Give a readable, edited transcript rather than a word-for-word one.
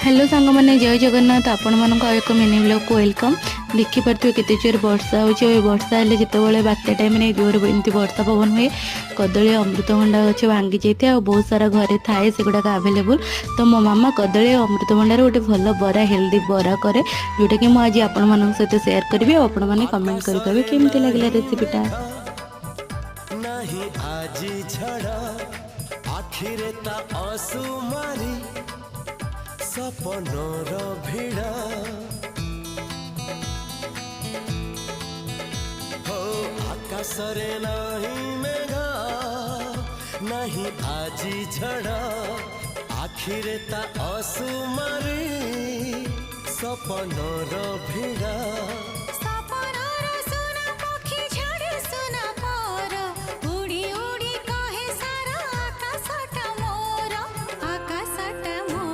Hello सांग मैंने जय जगन्नाथ आपण मानक एक मिनी ब्लॉग को वेलकम। देखिपे केते जोर वर्षा हो वर्षा हेल्ले जिते बात्या टाइम जोर एमती वर्षा पवन हुए कदली अमृतभंडा गछ भांगी जाए और बहुत सारा घरे थाए से गुड़ाक आवेलेबल। तो मो मामा कदली अमृतभंडार गोटे भल बरा हेल्दी बरा करे जोटा कि मुझे आपण मान सहित सेयार करी और आपण मैंने कमेंट करेंगे केमती लगे रेसिपीटा। सपनर भिड़ा हो आकाशरे नहीं मेघा नहीं आजी झड़ा आखिरे ता असुमारी सपनर भिड़ा